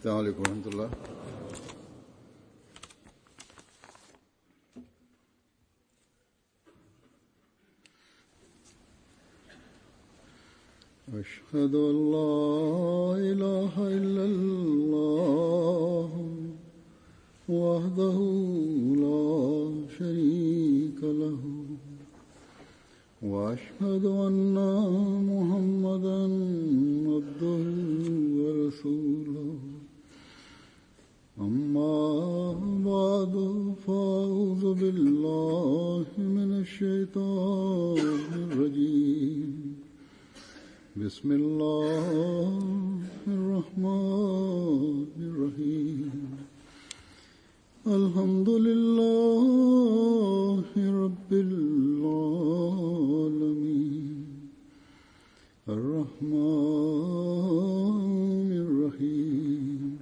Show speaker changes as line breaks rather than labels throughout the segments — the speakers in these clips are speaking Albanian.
السلام عليكم ورحمة الله. أشهد أن لا إله إلا الله وحده لا شريك له وأشهد أن محمدا عبده ورسوله أما بعد فأعوذ بالله من الشيطان الرجيم بسم الله الرحمن الرحيم الحمد لله رب العالمين الرحمن الرحيم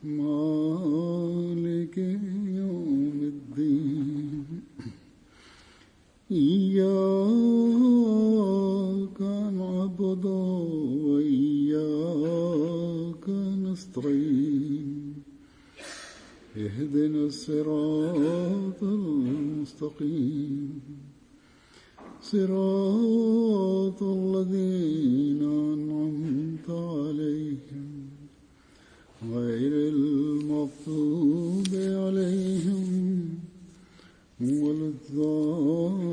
مالك يوم الدين إياك نعبد وإياك نستعين اهدنا الصراط المستقيم صراط الذين أنعمت عليهم غير المغضوب عليهم ولا الضالين.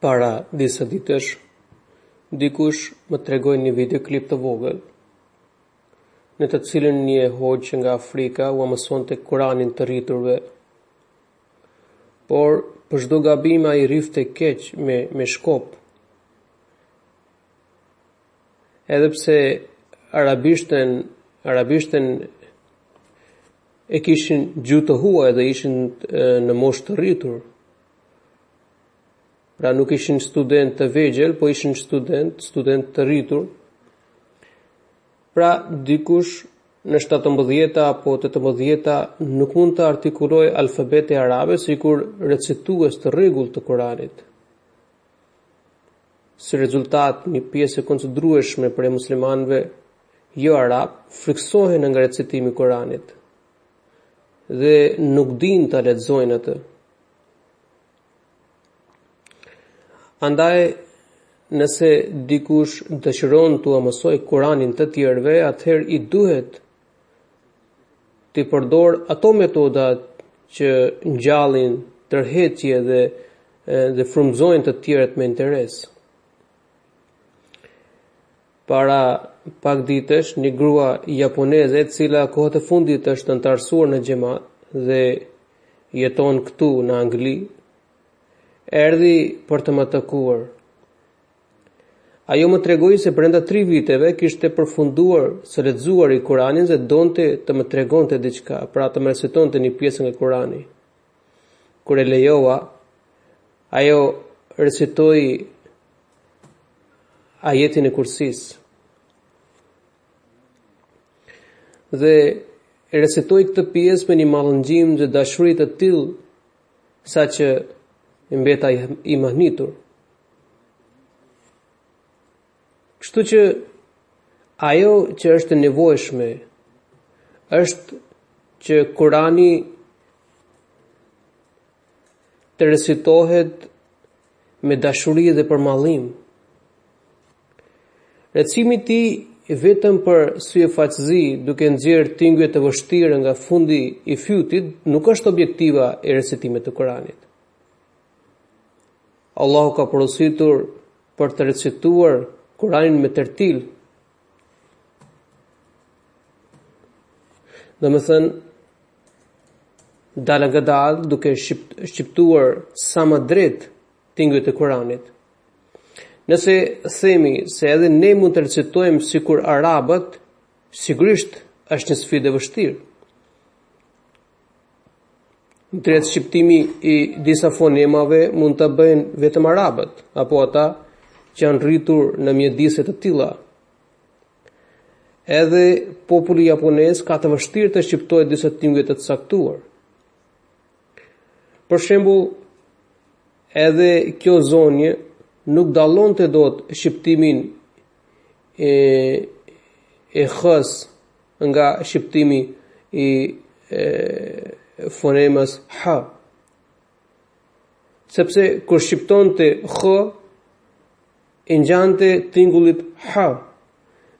Para disa ditësh, dikush më tregoi një videoklip të vogël, në të cilën një hoxh nga Afrika u mësonte Kur'anin të rriturve. Por për çdo gabim ai rifte keq me shkop. Edhe pse arabishtën e kishin gjuhë të huaj dhe ishin në moshë të rritur. Pra nuk ishin student të vegjël, po ishin student të rritur. Pra dikush në 17 apo 18 nuk mund të artikuloj alfabete arabe sikur recitues të rregullt të Kuranit. Si rezultat, një pjesë e konsiderueshme për muslimanëve jo arab friksohen nga recitimi i Kuranit dhe nuk dinë ta lexojnë atë. Andaj, nëse dikush dëshiron t'u mësoj Kuranin të tjerëve, atëherë i duhet t'i përdor ato metoda që ngjallin tërheqje dhe frymëzojnë të tjerët me interes. Para pak ditësh, një grua japoneze, e cila kohët e fundit është antarësuar në xhamat dhe jeton këtu në Angli, erdhi për të më takuar. Ajo më tregoi se brenda 3 viteve kishte përfunduar së lexuari Kuranin dhe donte të më tregonte diçka, pra të më recitonte një pjesë nga Kurani. Kur e lejova, ajo recitoi ajetin e Kursis. Dhe recitoi këtë pjesë me një mallëngjim dhe dashuri të tillë saqë mbeta i mahnitur. Kështu që ajo që është e nevojshme është që Kurani të recitohet me dashuri dhe për mallim. Recitimi i tij vetëm për syfaqësi, duke nxjerrë tingujt të vështirë nga fundi i fytit, nuk është objektiva e recitimit të Kuranit. Allahu ka porositur për të recituar Kuranin me tertil. Domethënë, dalë nga dalë duke shqiptuar sa më drejt tingujt e Kuranit. Nëse themi se edhe ne mund të recitojmë sikur arabët, sigurisht është një sfidë e vështirë. Drejt shqiptimi i disa fonemave mund të bëjnë vetëm arabët, apo ata që janë rritur në mjedise të tilla. Edhe populli japonez ka të vështirë të shqiptojë disa tingujt të caktuar. Për shembull, edhe kjo zonje nuk dallonte dot shqiptimin e khës nga shqiptimi i fonemës h. Sepse kur shqiptonte h, i ngjante tingullit h.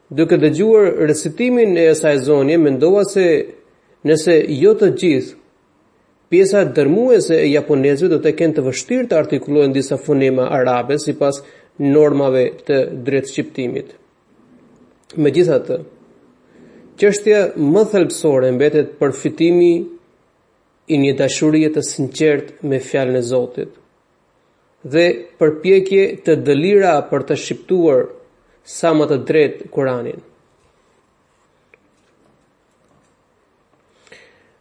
Duke dëgjuar recitimin e asaj zonje, mendova se nëse jo të gjithë, pjesa dërmuese e japonezëve do të kenë të vështirë të artikulojnë disa fonema arabe sipas normave të drejtë shqiptimit. Megjithatë, çështja më thelbësore mbetet përfitimi i një dashurie të sinqertë me fjalën e Zotit dhe përpjekje të dëlira për të shqiptuar sa më të drejtë Kuranin.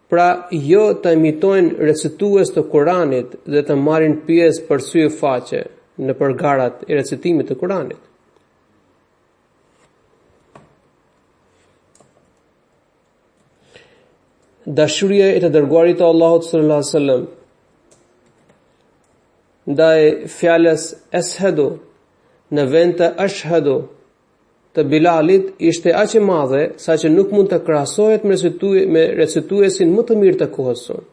Pra, jo të imitojnë recitues të Kuranit dhe të marrin pjesë për sy e faqe në përgarat e recitimit të Kuranit. Dashuria e të dërguarit të Allahut sallallahu alaihi wasallam ndaj fjalës eshedu në vend të ashhadu të Bilalit ishte aq e madhe saqë nuk mund të krahasohet me recituesin më të mirë të kohës sonë.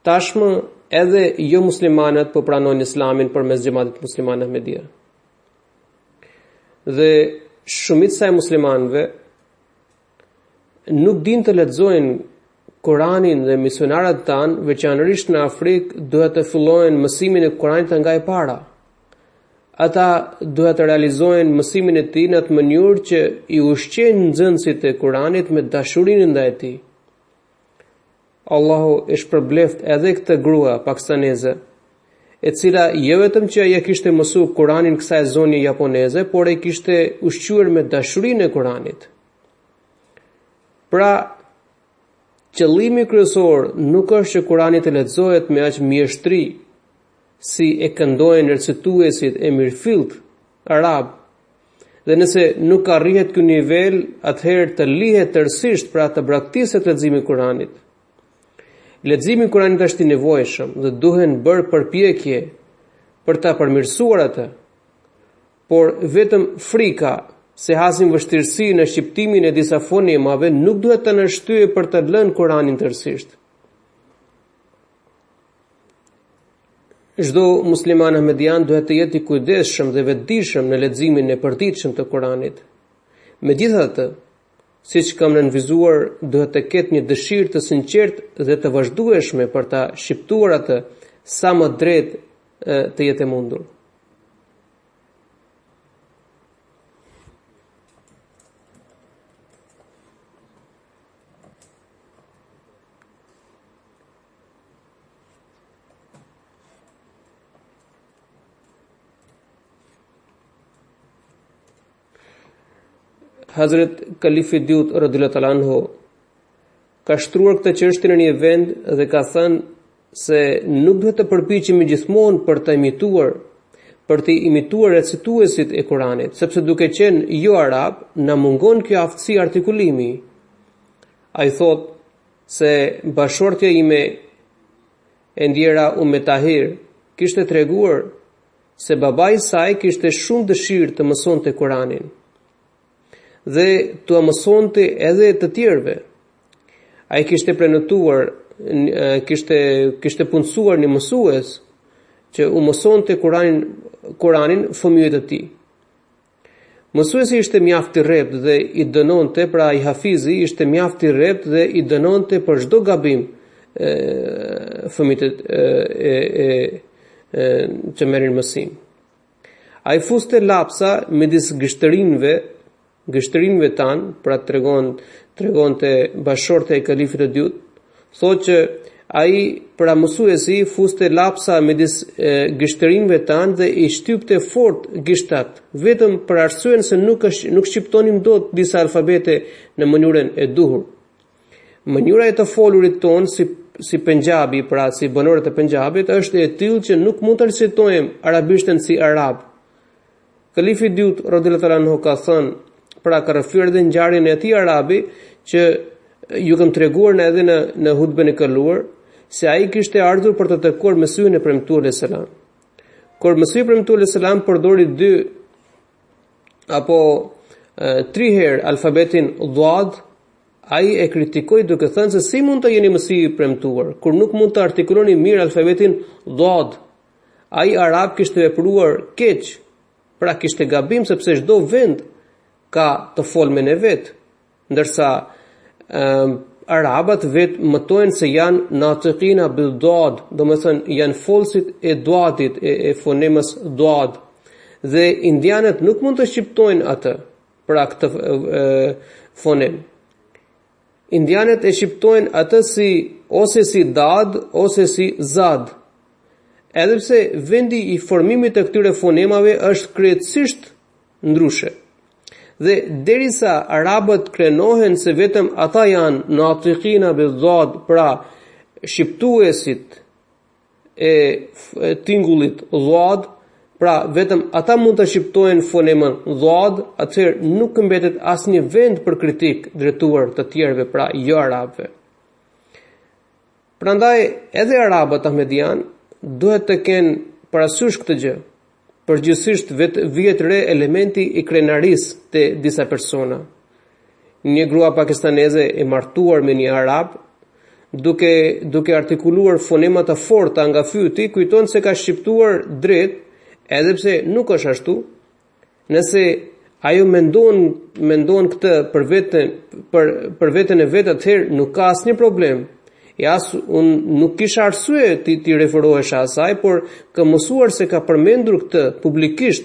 Tashmë edhe jo muslimanët po pranojnë islamin përmes xhamatit musliman Ahmedia. Dhe shumica e muslimanëve nuk din të lexojnë Kuranin dhe misionarët tanë, veçanërisht në Afrikë, duhet të fillojnë mësimin e Kuranit nga e para. Ata duhet të realizojnë mësimin e tij në atë mënyrë që i ushqejnë nxënësit e Kuranit me dashurinë ndaj tij. Allahu e shpërbleft edhe këtë grua pakistaneze, e cila jo vetëm që ajo kishte mësuar Kuranin kësaj zonje japoneze, por e kishte ushqyer me dashurinë e Kuranit. Pra, qëllimi kryesor nuk është që Kurani të lexohet me aq mjeshtri si e këndojnë recituesit e mirëfillt arab. Dhe nëse nuk arrihet ky nivel, atëherë të lihet tërësisht pra të braktiset leximi i Kuranit. Leximi i Kuranit është i nevojshëm dhe duhen bërë përpjekje për ta përmirësuar atë. Por vetëm frika se hasim vështirësi në shqiptimin e disa fonemave nuk duhet të na shtyejë për të lënë Kuranin tërësisht. Çdo musliman ahmedian duhet të jetë i kujdesshëm dhe vetëdijshëm në leximin e përditshëm të Kuranit. Megjithatë, siç kam nënvizuar, duhet të ketë një dëshirë të sinqertë dhe të vazhdueshme për ta shqiptuar atë sa më drejt të jetë e mundur. Hazret Kalifi Dyut radhiyallahu anhu ka shtruar këtë çështje në një vend dhe ka thënë se nuk duhet të përpiqemi gjithmonë për të imituar recituesit e Kuranit, sepse duke qenë jo arab, na mungon kjo aftësi artikulimi. Ai thot se bashortja ime e ndjera Tahir kishte treguar se babai i saj kishte shumë dëshirë të mësonte Kuranin dhe t'u mësonte edhe të tjerëve. Ai kishte prenotuar, kishte punësuar një mësues që u mësonte Kuranin fëmijët e tij. Mësuesi ishte mjaft i rrept dhe i dënonte, pra i hafizi ishte mjaft i rrept dhe i dënonte për çdo gabim fëmijët që merrin mësim. Ai fuste lapsa midis gështërinëve tanë, pra tregonte bashorte e kalifit të dytë, thotë që ai pra mësuesi fuste lapsa midis gështërinëve tanë dhe i shtypte fort gishtat, vetëm për arsyen se nuk shqiptonim dot disa alfabete në mënyrën e duhur. Mënyra e të folurit tonë si Punjabi, pra si banorët e Punjabit, është e tillë që nuk mund të recitojmë arabishtën si arab. Kalifi i dytë radhiyallahu anhu ka thënë, pra ka refyer edhe ngjarjen e atij arabi që ju kam treguar edhe në hutbën e kaluar se ai kishte ardhur për të takuar Mesihun e premtuar alayhis salam. Kur Mesihu i premtuar alayhis salam përdori 2 apo 3 herë alfabetin Dhad, ai e kritikoi duke thënë se si mund të jeni Mesihu i premtuar kur nuk mund të artikuloni mirë alfabetin Dhad. Ai arab kishte vepruar keq, pra kishte gabim sepse çdo vend ka të folmen e vet, ndërsa arabat vet mëtojnë se janë natiqina bil Dhad, domethënë janë folësit e duadit, e fonemës Dhad. Dhe indianët nuk mund të shqiptojnë atë, pra këtë fonem. Indianët e shqiptojnë atë ose si Dad ose si Zad. Edhe pse vendi i formimit të këtyre fonemave është krejtësisht ndryshe. Dhe derisa arabët krenohen se vetëm ata janë natiqina bil Dhad, pra shqiptuesit e tingullit Dhad, pra vetëm ata mund të shqiptojnë fonemën Dhad, atëherë nuk mbetet asnjë vend për kritik drejtuar të tjerëve, pra jo arabëve. Prandaj edhe arabët ahmedian duhet të kenë parasysh këtë gjë. Përgjithsisht vihet re elementi i krenarisë te disa persona. Një grua pakistaneze e martuar me një arab, duke artikuluar fonema të forta nga fyti, kujton se ka shqiptuar drejt, edhe pse nuk është ashtu. Nëse ajo mendon këtë për veten e vet, atëherë nuk ka asnjë problem. Unë nuk kisha arsye ti referohesh asaj, por kam mësuar se ka përmendur këtë publikisht,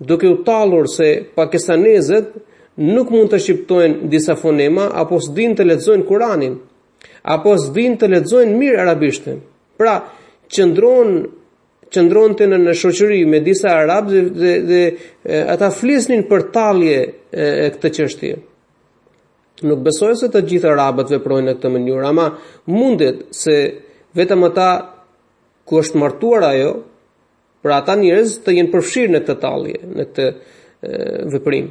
duke u tallur se pakistanezët nuk mund të shqiptojnë disa fonema, apo s'din të lexojnë Kur'anin, apo s'din të lexojnë mirë arabishten. Pra, qëndronte në shoqëri me disa arabë dhe ata flisnin për tallje këtë çështje. Nuk besoj se të gjithë arabët veprojnë në këtë mënyrë, ama mundet se vetëm ata ku është martuar ajo, pra ata njerëz të jenë përfshirë në këtë tallje, në këtë veprim.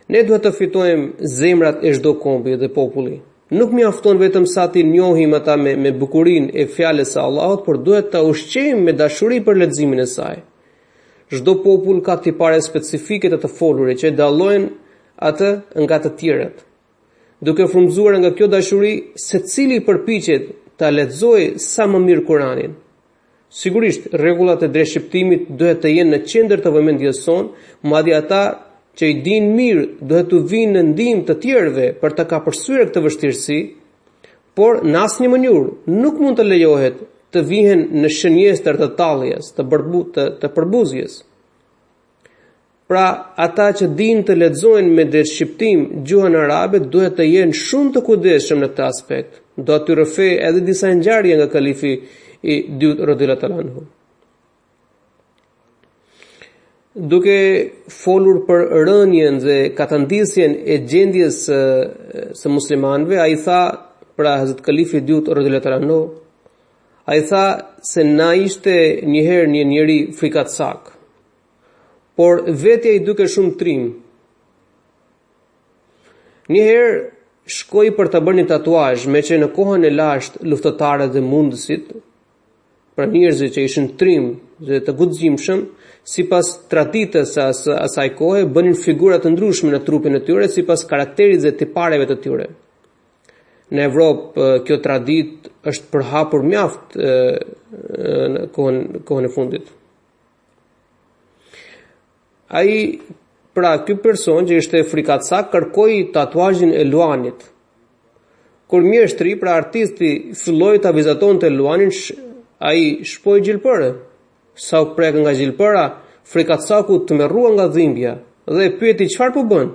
Ne duhet të fitojmë zemrat e çdo kombi dhe populli. Nuk mjafton vetëm sa ti njohim ata me bukurinë e fjalës së Allahut, por duhet ta ushqejmë me dashuri për leximin e saj. Çdo popull ka tipare specifike të folurit që dallojnë atë nga të tjerët. Duke frymzuar nga kjo dashuri, secili përpiqet ta lexojë sa më mirë Kur'anin. Sigurisht, rregullat e drejtshqiptimit duhet të jenë në qendër të vëmendjes sonë, madje ata që i dinë mirë duhet të vinë në ndihmë të tjerëve për të kapërcyer këtë vështirësi, por në asnjë mënyrë nuk mund të lejohet të vihen në shënjestër të talljes, të përbuzjes. Pra, ata që dinë të lexojnë me drejtshqiptim gjuhën arabe duhet të jenë shumë të kujdesshëm në këtë aspekt. Do t'ju rrëfej edhe disa ngjarje nga kalifi i dytë radhiyallahu anhu. Duke folur për rënjen dhe katandisjen e gjendjes së muslimanëve, ai tha, pra Hazrat Kalifi i dytë radhiyallahu anhu, ai tha se na ishte njëherë një njeri frikatsak, por vetja i duke shumë trim. Njëherë shkoi për të bërë një tatuazh, me që në kohën e lashtë luftëtarët dhe mundësit, pra njerëzit që ishin trim dhe të guximshëm, sipas traditës së asaj kohe, bënin figura të ndryshme në trupin e tyre sipas karakterit dhe tipareve të tyre. Në Evropë kjo traditë është përhapur mjaft në kohën e fundit. Ai, pra ky person që ishte frikatsak, kërkoi tatuazhin e Luanit. Kur mjeshtri, pra artisti, filloi ta vizatonte Luanin, ai shpoi gjilpërë. Sa u prek nga gjilpëra, frikatsaku tmerrua nga dhimbja dhe e pyeti çfarë po bën.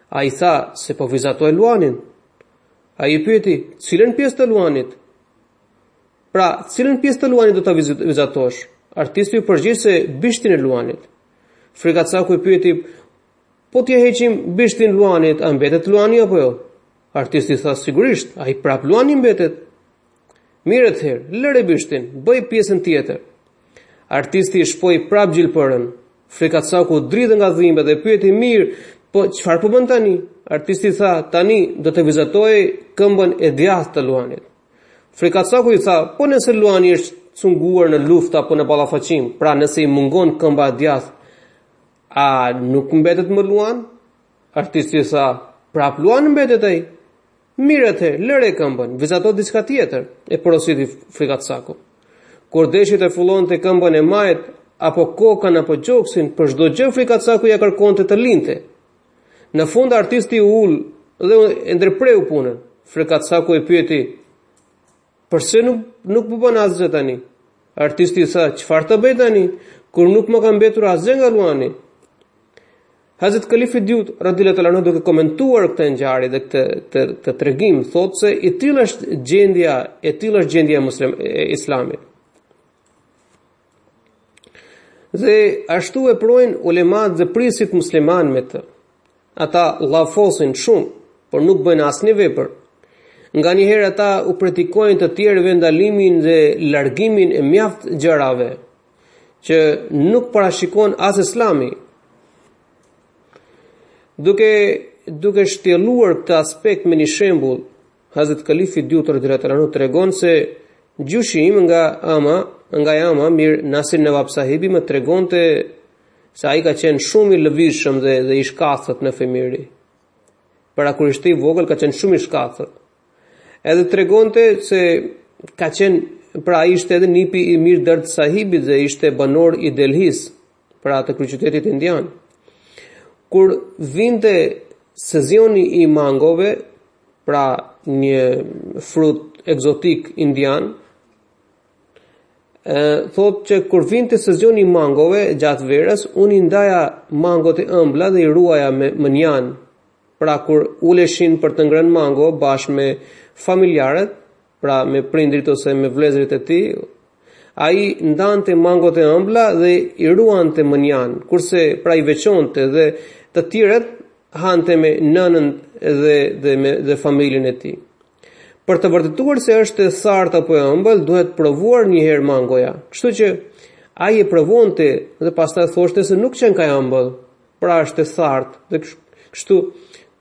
Ai tha se po vizatoj Luanin. Ai i pyeti, cilën pjesë të Luanit? Pra, cilën pjesë të Luanit do ta vizatosh? Artisti u përgjigj se bishtin e Luanit. Frikatsaku i pyeti, po t'ja heqim bishtin Luanit, a mbetet Luani apo jo? Artisti tha, sigurisht, ai prap Luani mbetet. Mirë atëherë, lëre bishtin, bëj pjesën tjetër. Artisti shpoi prap gjilpërën. Frikatsaku dridhe nga dhimbet dhe pyeti mirë, po çfarë po bën tani? Artisti tha, tani do të vizatoj këmbën e djathtë të Luanit. Frikatsaku i tha, po nëse Luani është cunguar në luftë apo në ballafaqim, pra nëse i mungon këmba e djathtë, a nuk mbetet më Luan? Artisti tha, prap Luan mbetet ai. Mirë atëherë, lëre këmbën, vizato diçka tjetër, e porositi Frikatsaku. Kur deshi të fullonte këmbën e majt, apo kokën apo gjoksin, për çdo gjë Frikatsaku ja kërkonte të linte. Në fund artisti u ul dhe e ndërpreu punën. Frikatsaku e pyeti, "Përse nuk po bën asgjë tani?" Artisti tha, "Çfarë të bëj tani, kur nuk më ka mbetur asgjë nga Luani?" Hazrat Kalifi Dyut radhiyallahu anhu duke komentuar këtë ngjarje dhe këtë tregim, thotë se e tillë është gjendja e Islamit. Dhe ashtu e projnë ulemat dhe prisit musliman me të. Ata llafosin shumë, por nuk bëjnë asnjë vepër. Nga njëherë ata u pratikojnë të tjerëve ndalimin dhe largimin e mjaft gjërave që nuk parashikon as Islami. Duke shtjelluar këtë aspekt me një shembull, Hazrat Kalifi Dyut radhiyallahu anhu tregon se gjyshim nga Ama Mir Nasir Nawab sahibi më tregonte se ai ka qenë shumë i lëvizshëm dhe i shkathët në femiri. Para kur ishte i vogël ka qenë shumë i shkathët. Edhe tregonte se ka qenë, pra ai ishte edhe nipi i Mir Dard sahibit dhe ishte banor i Delhis, pra të kryeqytetit indian. Kur vinte sezioni i mangove, pra një frut egzotik indian, thot që kur vinte sezioni i mangove gjatë verës, unë i ndaja mangot e ëmbla dhe i ruaja me mënjan. Pra kur uleshin për të ngrënë mango bashkë me familjarët, pra me prindrit ose me vlezrit e tij, ai ndante mangot e ëmbla dhe i ruante mënjan, kurse pra i veçonte dhe të tjerët hante me nënën dhe familjen e tij. Për të vërtetuar se është e thartë apo e ëmbël, duhet provuar një herë mangoja. Kështu që ai e provonte dhe pastaj thoshte se nuk qen ka e ëmbël, pra është e thartë. Dhe kështu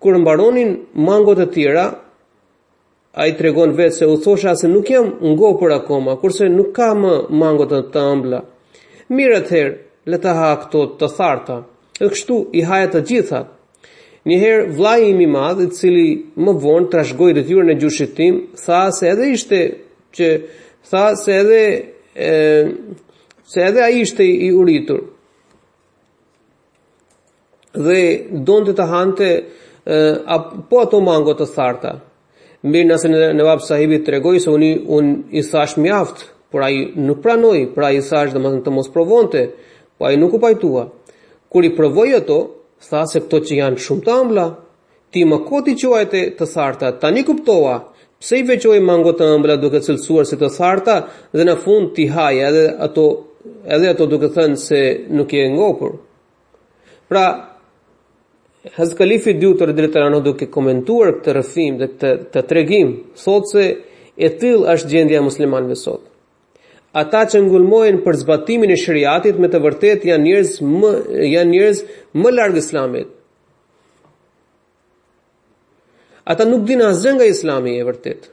kur mbaronin mangot e tjera, ai tregon vetë se u thosha se nuk jam ngopur akoma, kurse nuk ka më mangot të ëmbla. Mirë atëherë, le të ha këto të tharta. Dhe kështu i haja të gjitha. Njëherë vllai im i madh, i cili më vonë trashëgoi detyrën e gjyshit tim, tha se edhe ai ishte i uritur. Dhe donte të hante po ato mango të tharta. Mir Nasir Nawab sahibi tregoi se unë i thash mjaft, por ai nuk pranoi, pra i thash domethënë të mos provonte, po ai nuk u pajtua. Kur i provoi ato, tha se këto që janë shumë të ëmbla, ti më koti quajte të tharta, tani kuptova, pse i veçoi mango të ëmbla duke cilësuar si të tharta dhe në fund ti haje edhe ato duke thënë se nuk je ngopur. Pra, Hazrat Kalifi Dyut radhiyallahu anhu duke komentuar këtë rrëfim dhe këtë tregim, thotë se e tillë është gjendja e muslimanëve sot. Ata që ngulmohen për zbatimin e shariatit me të vërtetë janë njerëz më larg Islamit. Ata nuk dinë asgjë nga Islami e vërtet.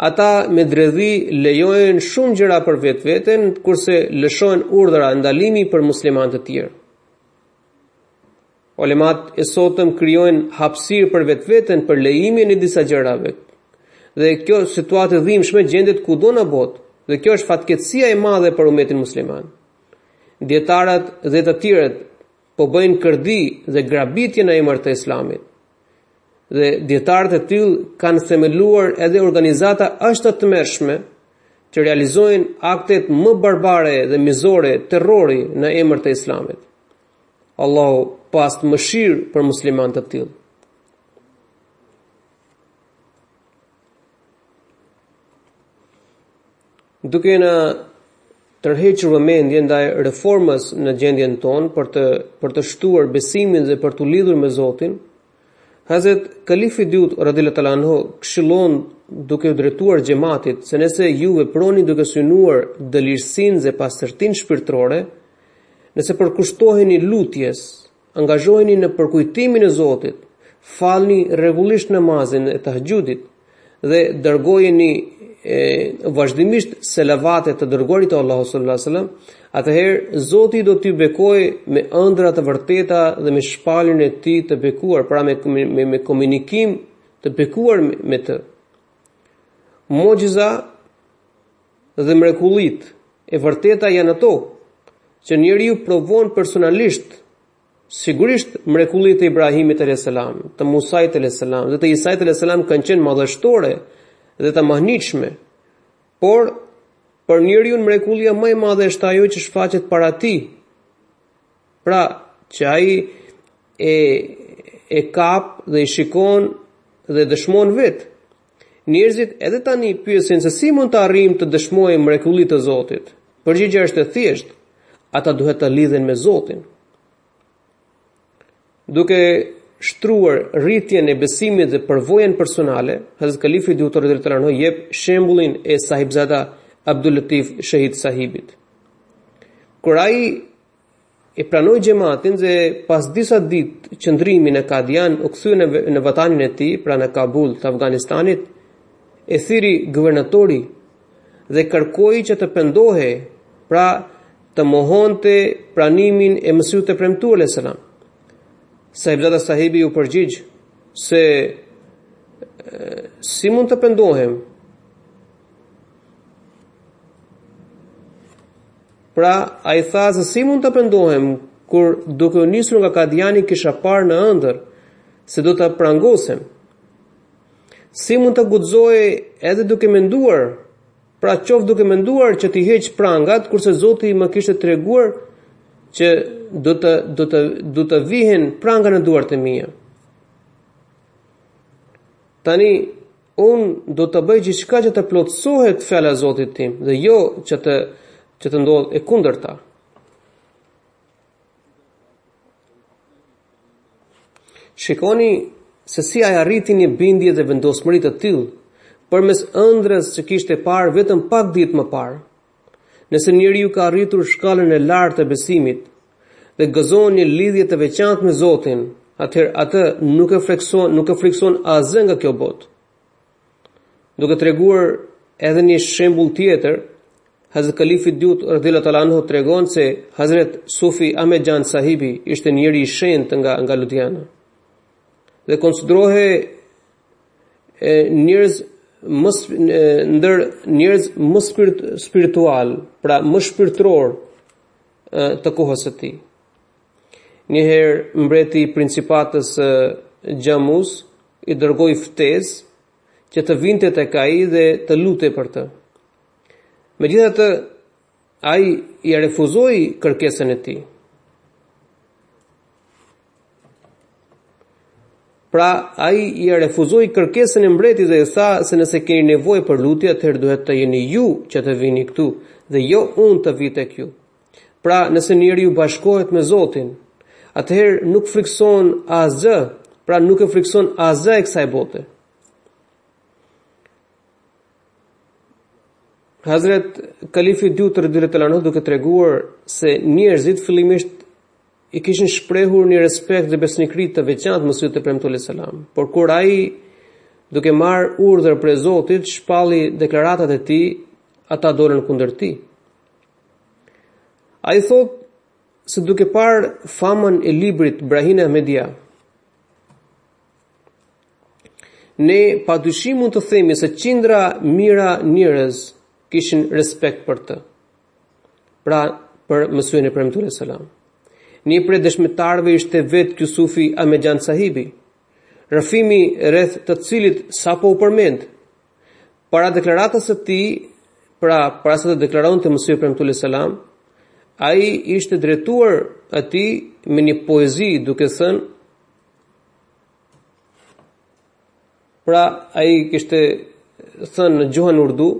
Ata me dredhi lejojnë shumë gjëra për vetveten, kurse lëshojnë urdhra ndalimi për muslimanë të tjerë. Ulemat e sotëm krijojnë hapësirë për vetveten për lejimin e disa gjërave. Dhe kjo situatë e dhimbshme gjendet kudo në botë. Dhe kjo është fatkeqësia e madhe për umetin musliman. Dietarët dhe të tjerët po bëjnë kërdi dhe grabitje në emër të Islamit. Dhe dietarët e tillë kanë themeluar edhe organizata ashtatëmershme që realizojnë aktet më barbare dhe mizore, terrori në emër të Islamit. Allahu pas mëshirë për muslimanët të tillë. Duke na tërhequr vëmendjen ndaj reformës në gjendjen tonë për të shtuar besimin dhe për të lidhur me Zotin, Hazrat Kalifi Dyut radhiyallahu anhu këshillon duke u drejtuar xhamatit se nëse ju veproni duke synuar dëlirsinë dhe pastërtinë shpirtërore, nëse përkushtoheni lutjes, angazhoheni në përkujtimin e Zotit, falni rregullisht namazin e tahajjudit dhe dërgojeni vazhdimisht selavatet të dërguarit të Allahut sallallahu alaihi wasallam, atëherë Zoti do t'ju bekojë me ëndra të vërteta dhe me shpaljen e tij të bekuar, pra me komunikim të bekuar me të. Mu'jiza dhe mrekullit e vërteta janë ato që njeriu provon personalisht, sigurisht mrekullitë e Ibrahimit alayhis salam, të Musait alayhis salam dhe të Isait alayhis salam kanë qenë madhështore dhe të mahnitshme, por për njeriu mrekullia më e madhe është ajo që shfaqet para tij. Pra, që ai e kap dhe i shikon dhe dëshmon vetë. Njerëzit edhe tani pyesin se si mund të arrijmë të dëshmojmë mrekullitë të Zotit. Përgjigjja është e thjeshtë. Ata duhet të lidhen me Zotin. Duke shtruar rritjen e besimit dhe përvojën personale, Hazrat Kalifi Dutor radhiyallahu anhu jep shembullin e sahibzada Abdul Latif Shahid Sahibit. Kur ai e pranoi xhamatin dhe pas disa ditë qëndrimi në Kadian u kthye në vatanin e tij, pra në Kabul të Afganistanit, e thiri guvernatori dhe kërkoi që të pendohej, pra të mohonte pranimin e Mesihut të premtuar alayhis salam. Sahibzada Sahibi u përgjigj se si mund të pendohem? Pra, a i tha se si mund të pendohem kur duke u nisur nga Kadiani kisha parë në ëndër se do të prangosem. Si mund të guxoj edhe duke menduar, pra qoftë duke menduar që t'i heq prangat, kurse Zoti më kishte treguar që do të vihen pranga në duart e mia. Tani unë do të bëj gjithçka që të plotësohet fjala e Zotit tim dhe jo që të ndodh e kundërta. Shikoni se si ai arriti një bindje dhe vendosmëri të tillë përmes ëndrës që kishte parë vetëm pak ditë më parë. Nëse njeriu ka arritur shkallën e lartë të besimit dhe gëzon një lidhje të veçantë me Zotin, atëherë atë nuk e frikson asgjë nga kjo botë. Duke treguar edhe një shembull tjetër, Hazrat Kalifi Dyut radhiyallahu anhu tregon se Hazrat Sufi Ahmed Jan Sahibi ishte njëri i shenjtë nga Ludhiana dhe konsiderohej ndër njerëz më spiritual, pra më shpirtëror të kohës së tij. Njëherë mbreti i principatës Gjamus i dërgoi ftesë që të vinte tek ai dhe të lutej për të. Megjithatë, ai i refuzoi kërkesën e tij. Pra, ai i refuzoi kërkesën e mbretit dhe i tha se nëse keni nevojë për lutje, atëherë duhet të jeni ju që të vini këtu dhe jo unë të vi tek ju. Pra, nëse njeriu bashkohet me Zotin, atëherë nuk frikson asgjë, pra nuk e frikson asgjë e kësaj bote. Hazrat Kalifi Dyut radhiyallahu anhu duke treguar se njerëzit fillimisht i kishin shprehur një respekt dhe besnikëri të veçantë Mesihut të premtuar alayhis salam, por kur ai duke marrë urdhër prej Zotit shpalli deklaratat e tij, ata dolën kundër tij. Ai thotë se duke parë famën e librit Brahine Ahmedia, ne padyshim mund të themi se qindra mira njerëz kishin respekt për të. Pra, për Mesihun e premtuar alayhis salam. Një prej dëshmitarëve ishte vetë ky Sufi Ahmed Jan Sahibi, rrëfimi rreth të cilit sapo u përmend. Para deklaratës së tij, para se të deklaronte Mesihu i premtuar alayhis salam, ai ishte drejtuar atij me një poezi duke thënë, pra ai kishte thënë në gjuhën urdu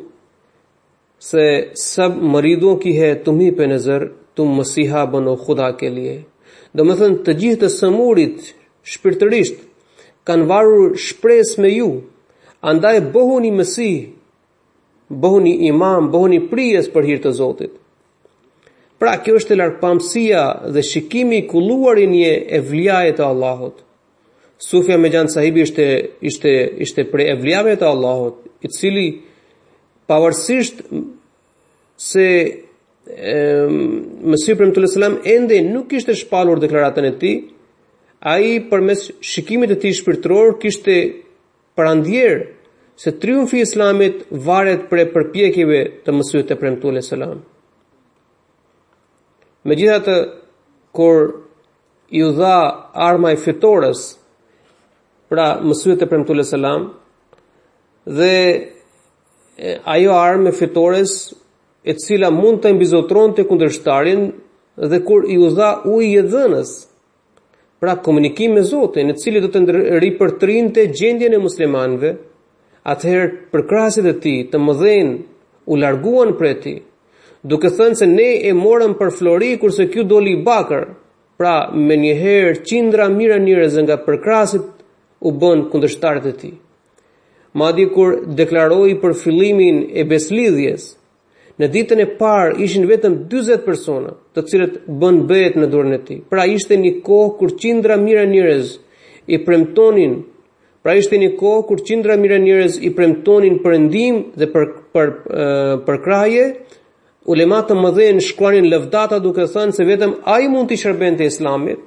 से सब मरीदों की है तुम्ही पे नजर तुम मसीहा बनो खुदा के लिए. Domethënë të gjithë të sëmurit shpirtërisht kanë varur shpresë me ju, andaj bëhuni Mesih, bëhuni imam, bëhuni prijes për hir të Zotit. Pra kjo është largpamësia dhe shikimi i kulluar i një evliaje të Allahut. Sufi Ahmed Sahibi ishte prej evlijave të Allahut, i cili pavarësisht se Mesihu premtues selam ende nuk ishte shpalur deklaratën e tij, ai përmes shikimit të tij shpirtëror kishte parandjerë se triumfi i Islamit varet prej përpjekjeve të Mesihut të premtues selam. Megjithatë, kur i dha arma e fitores, pra Mesihut të premtues selam, dhe ajo armë fitores e cila mund të mbizotronte kundërshtarin, dhe kur i u dha uji i dhënës, pra komunikim me Zotin, i cili do të ripërtrinte gjendjen e muslimanëve, atëherë përkrahasit e tij të mëdhenj u larguan prej tij, duke thënë se ne e morëm për Flori kurse ky doli i bakër. Pra me njëherë qindra mira njerëz nga përkrahasit u bën kundërshtarët e tij. Madje kur deklaroi për fillimin e beslidhjes, në ditën e parë ishin vetëm 40 persona, të cilët bën bet në dorën e tij. Pra ishte një kohë kur qindra mira njerëz i premtonin për ndihmë dhe për krahje. Ulemat të mëdhenj shkruanin lëvdata duke thënë se vetëm ai mund të shërbente Islamit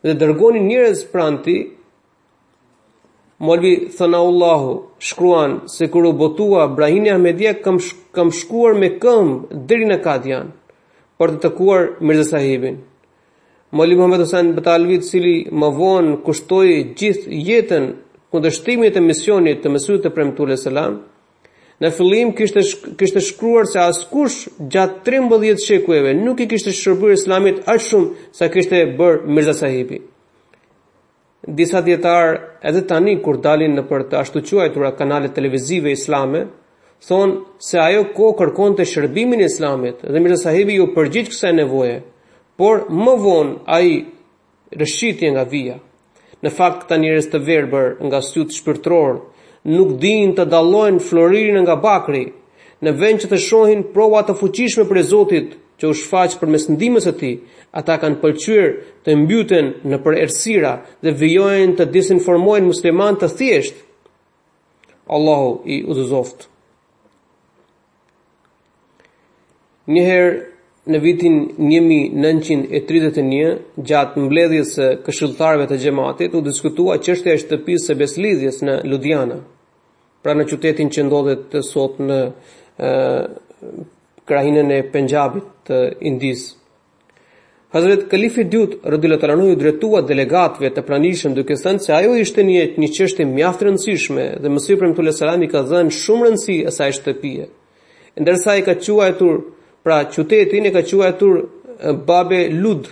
dhe dërgonin njerëz pranë tij. Molvi Thanaullahu shkruan se kur u botua Brahimi Ahmedia kam shkuar me këmbë deri në Kadian për të takuar Mirza Sahibin. Molvi Muhammad Hussain Batalvi, i cili më vonë kushtoi gjithë jetën kundërshtimit të misionit të Mesihut të premtues selam, në fillim kishte shkruar se askush gjatë 13 shekujve nuk i kishte shërbyer Islamit aq shumë sa kishte bërë Mirza Sahibi. Disa dietar edhe tani kur dalin në për të ashtu quajtura kanale televizive islame, thonë se ajo kohë kërkonte shërbimin e Islamit dhe Mirza Sahibi u përgjigj kësaj nevoje, por më vonë ai rëshqiti nga vija. Në fakt, këta njerëz të verbër nga syt shpirtëror nuk dinë të dallojnë floririn nga bakri, në vend që të shohin prova të fuqishme për Zotit që u shfaq përmes ndihmës së tij. Ata kanë pëlqyer të mbyten në për errësira dhe vijojnë të disinformojnë musliman të thjesht. Allahu i udhëzoft. Njëherë në vitin 1931, gjatë mbledhjes së këshilltarëve të xhamatit, u diskutua çështja e shtëpisë së beslidhjes në Ludhiana, pra në qytetin që ndodhet sot në krahinën e Punjabit të Indisë. Hazret Kalifi Dyut radhiyallahu ta'ala anhu drejtua delegatëve të pranishëm duke thënë se ajo ishte një çështje mjaft e rëndësishme dhe Mesihu premtues selam i ka dhënë shumë rëndësi asaj shtëpie. Ndërsa i ka quajtur, pra qytetin e ka quajtur Babe Lud,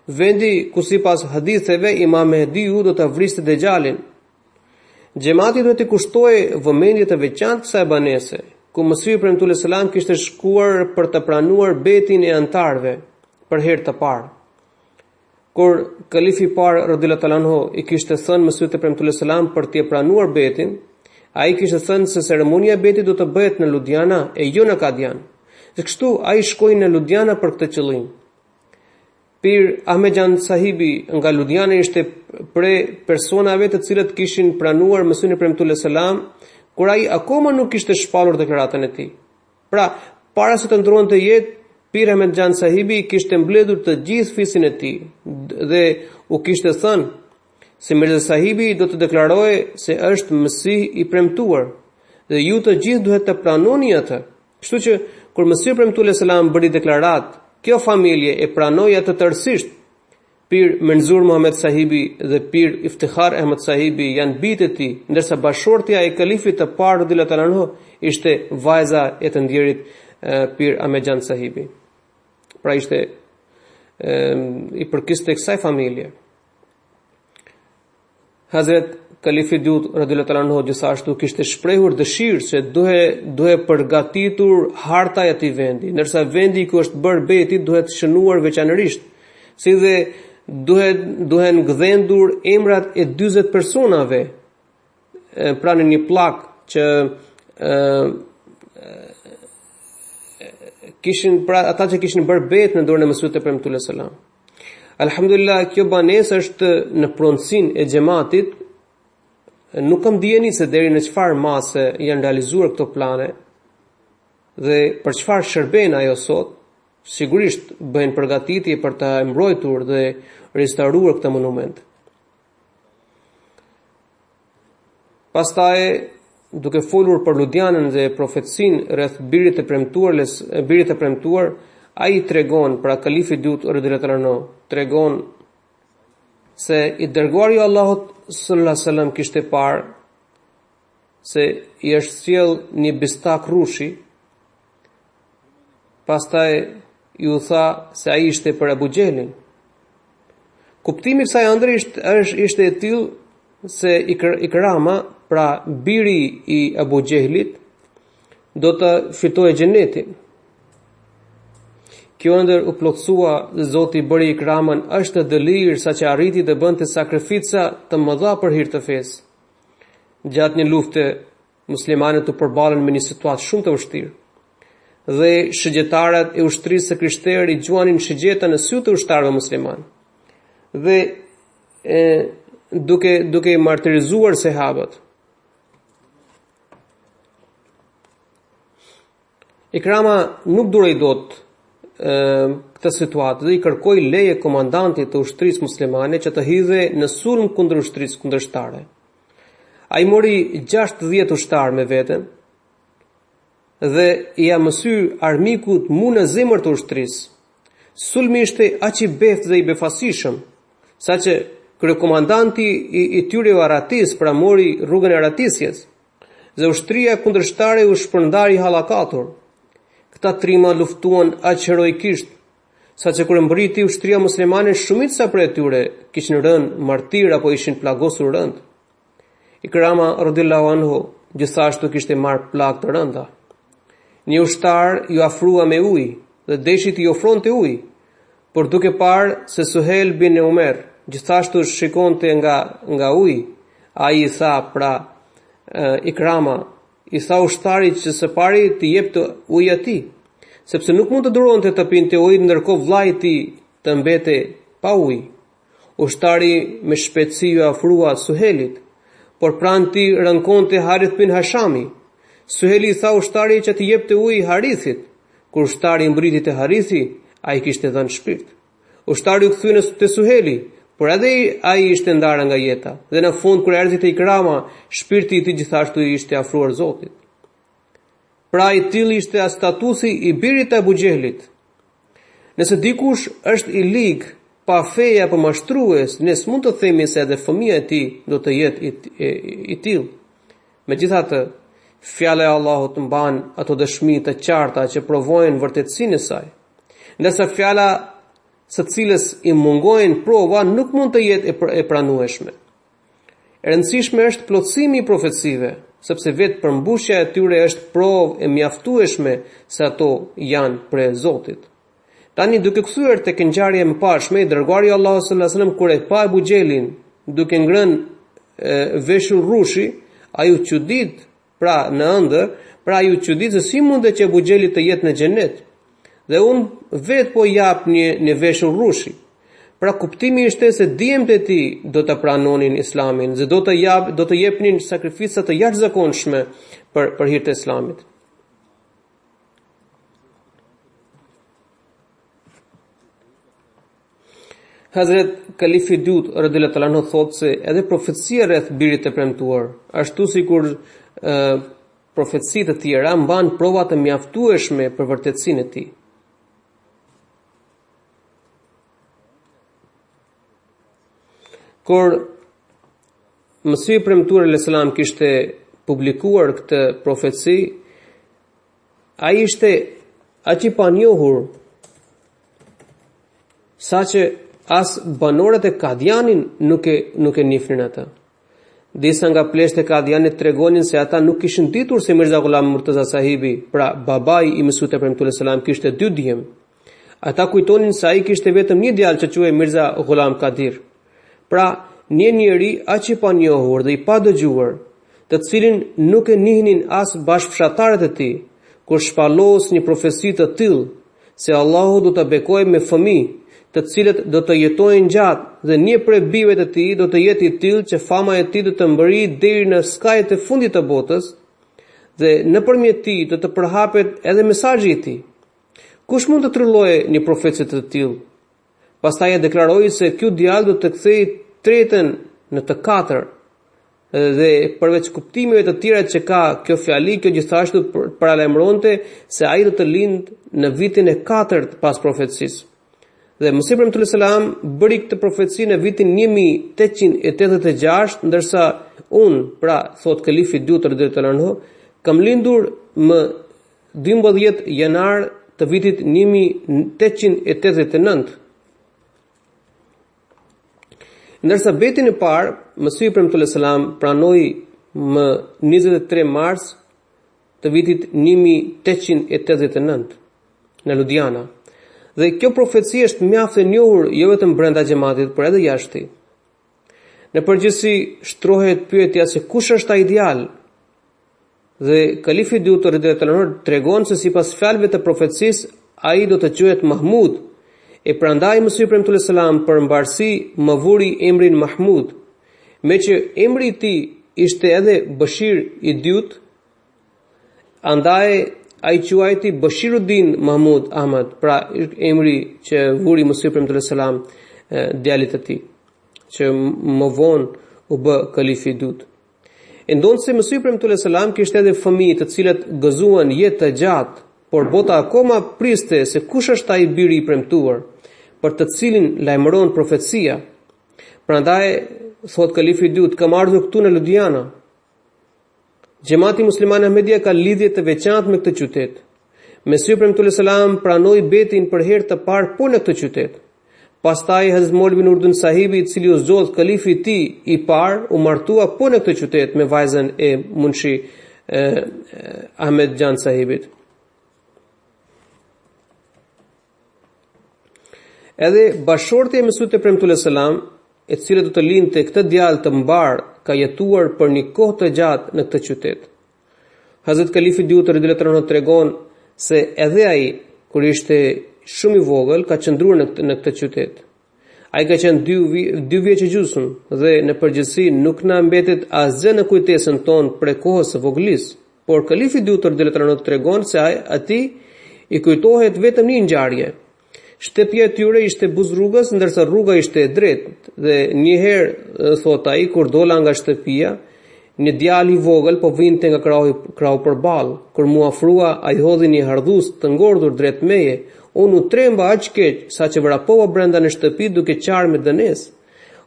vendi ku sipas haditheve Imam Mehdiu do ta vriste Dejjalin. Xhamati duhet të kushtojë vëmendje të veçantë kësaj banese, ku Mesihu premtues selam kishte shkuar për të pranuar betin e antarëve për herë të parë. Kur kalifi i parë radhiyallahu ta'ala anhu i kishte thënë Mesihut të premtues selam për të pranuar betin, ai kishte thënë se ceremonia e betit do të bëhet në Ludhiana e jo në Kadian. Dhe kështu ai shkoi në Ludhiana për këtë qëllim. Pir Ahmed Sahibi nga Ludhiana ishte prej personave të cilët kishin pranuar Mesihun e premtues selam kur ai akoma nuk kishte shpallur deklaratën e tij. Pra, para se të ndronte jetë, Pir Ahmed Sahibi kishte mbledhur të gjithë fisin e tij dhe u kishte thënë se Mirza Sahibi do të deklarojë se është Mesih i premtuar dhe ju të gjithë duhet të pranoni atë. Kështu që kur Mesihu premtues selam bëri deklarat, kjo familje e pranoi atë tërësisht. Pir Menzur Muhammad Sahibi dhe Pir Iftikhar Ahmed Sahibi janë bijtë e tij, ndërsa bashortja e kalifit të parë radhiyallahu ta'ala anhu ishte vajza e të ndjerit Pir Ahmed Sahibi. Pra ishte i përkiste kësaj familje. Hazret Kalifi Dyut radhiyallahu ta'ala anhu gjithashtu kishte shprehur dëshirë se duhet përgatitur harta e atij vendi, ndërsa vendi ku është bërë beti duhet shënuar veçanërisht, si dhe duhen gdhendur emrat e 40 personave pra në një plak që ata që kishin bërë bet në dorën e Mesihut e Premtuar sallallahu alaihi wasallam. Alhamdulillah, kjo banesë është në pronësinë e xhamatit. Nuk kam dieni se deri në çfarë mase janë realizuar këto plane dhe për çfarë shërben ajo sot. Sigurisht bëhen përgatitje për ta mbrojtur dhe restauruar këtë monument. Pastaj, duke folur për Ludianën dhe profetësinë rreth birit të premtuar, ai tregon, pra kalifi i dytë radhiyallahu anhu, tregon se i dërguari i Allahut sallallahu alaihi wasallam kishte parë se i është sjell një bistak rrushi. Pastaj ju tha se ai ishte për Abu Xhelin. Kuptimi i kësaj ëndre ishte i tillë se Ikrama, pra biri i Abu Xhelit, do të fitojë xhenetin. Kjo ëndër u plotësua dhe Zoti bëri Ikramën ashtë të dëlirë sa që arriti të bënte sakrifica të mëdha për hir të fesë. Gjatë një lufte, muslimanët u përballën me një situatë shumë të vështirë. Dhe shëgjetarët e ushtrisë së krishterë i gjuanin shëgjeta në sy të ushtarëve musliman. Dhe duke martirizuar sahabët. Ikrama nuk duroi dot këtë situatë dhe i kërkoi leje komandantit të ushtrisë muslimane që të hidhe në sulm kundër ushtrisë kundërshtare. Ai mori 60 ushtarë me veten dhe ia mësy armikut mu në zemër të ushtrisë. Sulmi ishte aq i beftë dhe i befasishëm, saqë kryekomandanti i tyre u arratis, pra mori rrugën e arratisjes, dhe ushtria kundërshtare u shpërndari hallakatur. Këta trima luftuan aq heroikisht, saqë kur mbriti ushtria muslimane, shumica prej tyre kishin rënë martir apo ishin plagosur rënd. Ikrama radhiyallahu anhu gjithashtu kishte marrë plagë të rënda. Një ushtar ju afrua me ujë dhe deshi t'i ofronte ujë, por duke parë se Suhel bin Umer gjithashtu shikonte nga ujë, ai i tha, pra Ikrama i tha ushtarit që së pari t'i jepte ujë atij, sepse nuk mund të duronte të pinte ujë ndërkohë vllai i tij të mbete pa ujë. Ushtari me shpejtësi ju afrua Suhelit, por pranë tij rënkonte Harith bin Hashami. Suheli i tha ushtarit që t'i jepte ujë Harithit. Kur ushtari mbriti te Harithi, ai kishte dhënë shpirt. Ushtari u kthye te Suheli, por edhe ai ishte ndarë nga jeta. Dhe në fund kur erdhi te Ikrama, shpirti i tij gjithashtu ishte afruar Zotit. Pra i tillë ishte statusi i birit të Abu Xhelit. Nëse dikush është i lig, pa feja apo mashtrues, ne s'mund të themi se edhe fëmia e tij do të jetë i tillë. Megjithatë, fjala e Allahut mban ato dëshmi të qarta që provojnë vërtetësinë e saj. Ndërsa fjala së cilës i mungojnë prova nuk mund të jetë e pranueshme. E rëndësishme është plotësimi i profecive, sepse vetë përmbushja e tyre është provë e mjaftueshme se ato janë prej Zotit. Tani duke kthyer tek ngjarja e mëparshme, i dërguari i Allahut sallallahu alajhi wasallam kur e pa Abu Xhelin duke ngrënë veshur rrushi, ai u çudit, pra në ëndër, pra ai u çudit se si mundet që Abu Xheli të jetë në xhenet. Dhe unë vetë po jap një veshur rrushi. Pra kuptimi ishte se djemtë e tij do të pranonin Islamin, dhe do të jepnin sakrifica të jashtëzakonshme për hir të Islamit. Hazret Kalifi II radhiyallahu anhu thotë se edhe profecia rreth birit të premtuar, ashtu sikur profecitë të tjera mban prova të mjaftueshme për vërtetësinë e tij. Kur Mesihi i premtuar alayhis salam kishte publikuar këtë profeci, ai ishte aq i panjohur saqë as banorët e Kadianin nuk e njihnin atë. Disa nga pleshtë e Kadianit tregonin se ata nuk kishin ditur se Mirza Ghulam Murtaza sahibi, pra babai i Mesihut e premtuar alayhis salam, kishte 2 djem. Ata kujtonin se ai kishte vetëm një djalë që quhej Mirza Ghulam Kadir. Pra, një njeri aq i panjohur dhe i padëgjuar, të cilin nuk e njihnin as bashkëfshatarët e tij, kur shpalos një profeci të tillë se Allahu do ta bekojë me fëmijë, të cilët do të jetojnë gjatë dhe një prej bijve të tij do të jetë i tillë që fama e tij do të mbërrijë deri në skajet e fundit të botës dhe nëpërmjet tij do të përhapet edhe mesazhi i tij. Kush mund të tryllojë një profet të tillë? Pastaj e deklaroi se ky djalë do të kthejë tretën në të katër. Dhe përveç kuptimeve të tjera që ka kjo fjali, kjo gjithashtu paralajmëronte se ai do të lind në vitin e 4 pas profecisë. Dhe Mesih premtuar selam bëri këtë profeci në vitin 1886, ndërsa unë, pra thot kalifi i dytë radhiyallahu anhu, kam lindur më 12 janar të vitit 1889. Ndërsa betin e parë, Mesih premtuar selam pranoi më 23 mars të vitit 1889 në Ludiana. Dhe kjo profeci është mjaft e njohur jo vetëm brenda xhamatit, por edhe jashtë. Në përgjithësi shtrohet pyetja se kush është ai djalë? Dhe kalifi i dytë radhiyallahu anhu tregon se sipas fjalëve të profecisë ai do të quhet Mahmud. E prandaj Mesih premtuar selam për mbarsi më vuri emrin Mahmud, me që emri i tij ishte edhe Bashir i dytë, andaj ai quajti Bashiruddin Mahmud Ahmad, pra emri që vuri Mesih premtuar selam djalit të tij, që më vonë u bë kalifi i dytë. Ndonse Mesih premtuar selam kishte edhe fëmijë të cilët gëzuan jetë të gjatë, por bota akoma priste se kush është ai biri i premtuar, për të cilin lajmëron profecia. Prandaj thot kalifi i dytë, kam ardhur këtu në Ludiana. Xhamati musliman Ahmedia ka lidhje të veçantë me këtë qytet. Mesih premtuar selam pranoi betin për herë të parë po në këtë qytet. Pastaj Hazrat Maulvi Nuruddin Sahibi, i cili u zgjodh kalifi i tij i parë, u martua po në këtë qytet me vajzën e Munshi Ahmed Jan Sahibit. Edhe bashorti e Mesihut premtuar selam, e cila do të lindte këtë djalë të mbar, ka jetuar për një kohë të gjatë në këtë qytet. Hazrat Kalifi i dytë radhiyallahu anhu tregon se edhe ai, kur ishte shumë i vogël, ka qëndruar në këtë qytet. Ai ka qenë 2 vjeç e gjysmë dhe në përgjithësi nuk na mbetet asgjë në kujtesën tonë për kohës së vogëlisë, por Kalifi i dytë radhiyallahu anhu tregon se atij i kujtohet vetëm një ngjarje. Shtëpia e tyre ishte buz rrugës, ndërsa rruga ishte e drejtë, dhe një herë, thot ai, kur dola nga shtëpia, një djalë i vogël po vinte nga krahu përballë. Kur mu afrua, ai hodhi një hardhus të ngordhur drejt meje. Unë u tremba aq keq saqë vrapova brenda në shtëpi duke qarë me dënesë.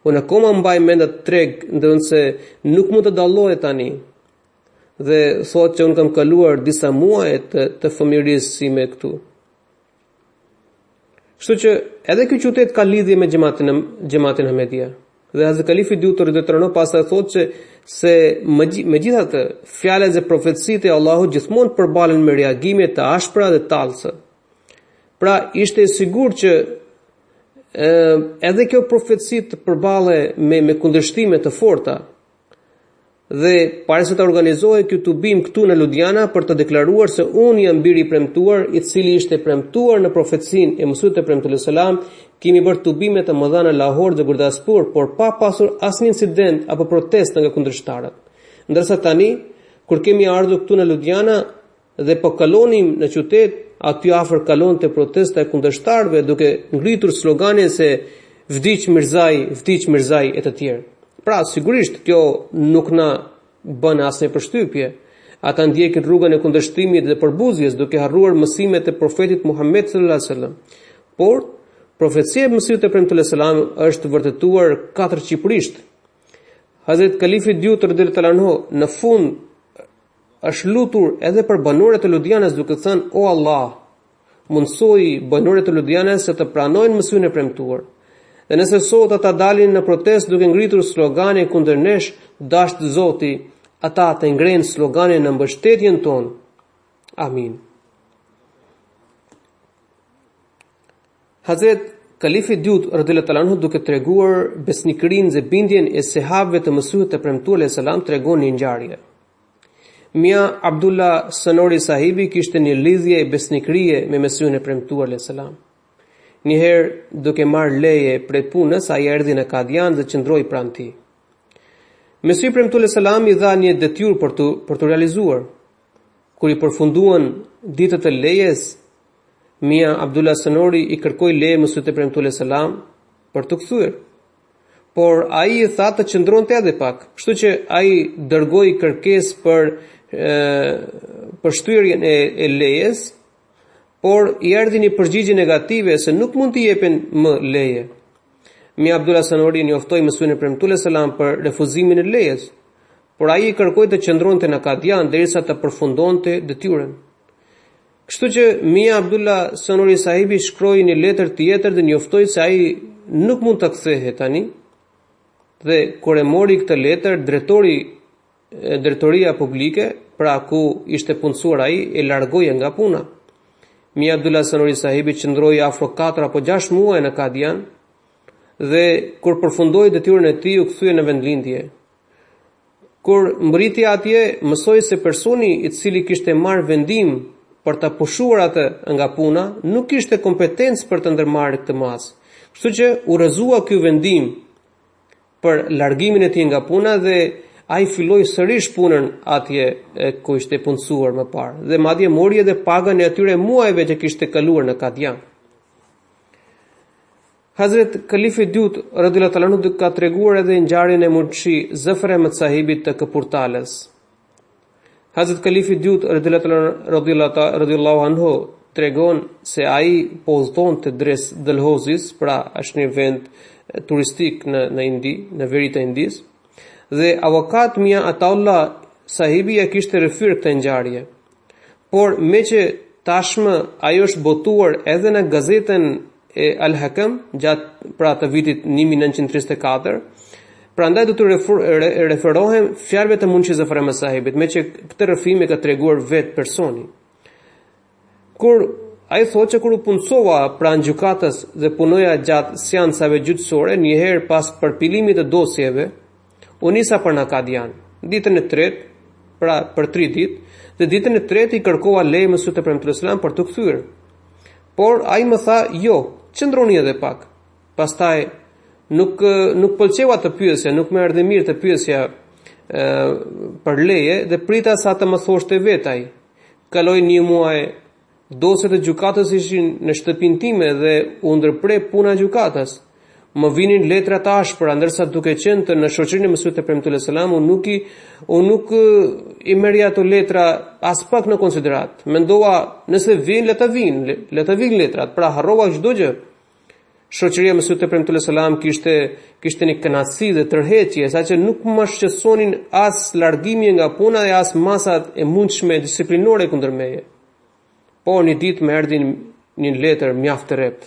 Unë akoma mbaj mend atë treg, ndërsa nuk mund të dallohet tani. Dhe thot që unë kam kaluar disa muaj të fëmijërisë sime këtu. Kështu që edhe ky qytet ka lidhje me xhamatin Ahmedia. Dhe Hazrat Kalifi i dytë radhiyallahu anhu pastaj thotë se megjithatë fjalët e profecitë e Allahut gjithmonë përbalen me reagime të ashpra dhe tallëse. Pra ishte e sigurt që edhe kjo profeci të përballe me kundërshtime të forta. Dhe para se të organizohej ky tubim këtu në Ludiana për të deklaruar se unë jam biri i premtuar, i cili ishte premtuar në profecinë e Mesihut premtuar selam, kemi bërë tubime të mëdha në Lahore dhe Gurdaspur, por pa pasur asnjë incident apo protestë nga kundërshtarët. Ndërsa tani, kur kemi ardhur këtu në Ludiana dhe po kalonim në qytet, aty afër kalonte protesta e kundërshtarëve duke ngritur slogane se vdiq Mirzai e të tjerë. Pra, sigurisht, kjo nuk na bën asnjë përshtypje. Ata ndjekin rrugën e kundërshtimit dhe përbuzjes duke harruar mësimet e profetit Muhammed sallallahu alaihi wasallam. Por, profecia e Mesihut premtuar selam është vërtetuar katërçipërisht. Hazrat Kalifi i dytë radhiyallahu anhu në fund është lutur edhe për banorët e Ludianës duke thënë: "O Allah, mundsoj banorët e Ludianës se të pranojnë Mesihun e premtuar." Dhe nëse sot ata dalin në protest duke ngritur slogane kundër nesh, dashtë Zoti, ata të ngrenë slogane në mbështetjen tonë. Amin. Hazret Kalifi i dytë radhiyallahu anhu duke treguar besnikërinë dhe bindjen e sahabëve të Mesihut të premtuar selam tregon një ngjarje. Mia Abdullah Sanori sahibi kishte një lidhje e besnikërie me Mesiun e premtuar alayhis salam. Njëherë duke marrë leje prej punës, ai erdhi në Kadian dhe qëndroi pranë tij. Mesiu i premtuar alayhis salam i dha një detyrë për të realizuar. Kur i përfunduan ditët e lejes, Mia Abdullah Sanori i kërkoi leje Mesiut e premtuar alayhis salam për të kthyer. Por ai i tha të qëndronte edhe pak, kështu që ai dërgoi kërkesë për shtyrjen e lejes, por i erdhi një përgjigje negative se nuk mund t'i jepen më leje. Mia Abdullah Sanori njoftoi Mesiun e premtuar alayhis salam për refuzimin e lejes, por ai i kërkoi të qëndronte në Kadian derisa të përfundonte detyrën. Kështu që Mia Abdullah Sanori sahibi shkroi një letër tjetër dhe njoftoi se ai nuk mund të kthehet tani. Dhe kur e mori këtë letër, drejtoria publike, pra ku ishte punësuar ai, e largoi nga puna. Mia Abdullah Sanori sahibi qëndroi afro 4 apo 6 muaj në Kadian dhe kur përfundoi detyrën e tij u kthye në vendlindje. Kur mbriti atje, mësoi se personi i cili kishte marrë vendim për ta pushuar atë nga puna nuk kishte kompetencë për të ndërmarrë këtë masë. Kështu që u rrezua ky vendim për largimin e tij nga puna dhe ai filloi sërish punën atje ku ishte punësuar më parë dhe madje mori edhe pagën e atyre muajve që kishte kaluar në Kadian. Hazret Kalifi Dyut radhiyallahu ta'ala anhu ka treguar edhe ngjarjen e Murshi Zafar Ahmad sahibit të Kapurtales. Hazret Kalifi Dyut radhiyallahu anhu tregon se ai po udhtonte dres Dalhousis, pra është një vend turistik në Indi, në veri të Indis, dhe avokat Mia Ataullah sahibi e kishte rrëfyer këtë ngjarje. Por me që tashmë ajo është botuar edhe në gazetën e Al-Hakam gjatë pra të vitit 1934, prandaj do të referohem fjalëve të Munshi Zafar Ahmad sahibit, me që këtë rrëfim e ka treguar vetë personi. Ai thotë që kur u punësova pranë gjykatës dhe punoja gjatë seancave gjyqësore, njëherë pas përpilimit të dosjeve, u nisa për në Kadian. Ditën e tretë, pra për 3 ditë, dhe ditën e tretë i kërkova leje Mesiut e premtuar alayhis salam për të kthyer. Por ai më tha, "Jo, qëndroni edhe pak." Pastaj nuk pëlqeva të pyesja, nuk më erdhi mirë të pyesja për leje dhe prita sa të më thoshte vetë ai. Kaloi 1 muaj. Dosjet e gjykatës ishin në shtëpinë time dhe u ndërpre puna e gjykatës. Më vinin letra të ashpra, ndërsa duke qenë në shoqërinë e Mesiut e premtuar alayhis salam, unë nuk i merja ato letra as pak në konsiderat. Mendova, nëse vijnë, le të vinë letrat, pra harrova çdo gjë. Shoqëria e Mesiut e premtuar alayhis salam kishte një kënaqësi dhe tërheqje, saqë nuk më shqetësonin as largimi nga puna dhe as masat e mundshme disiplinore kundër meje. Por një ditë më erdhi një letër mjaft e rreptë.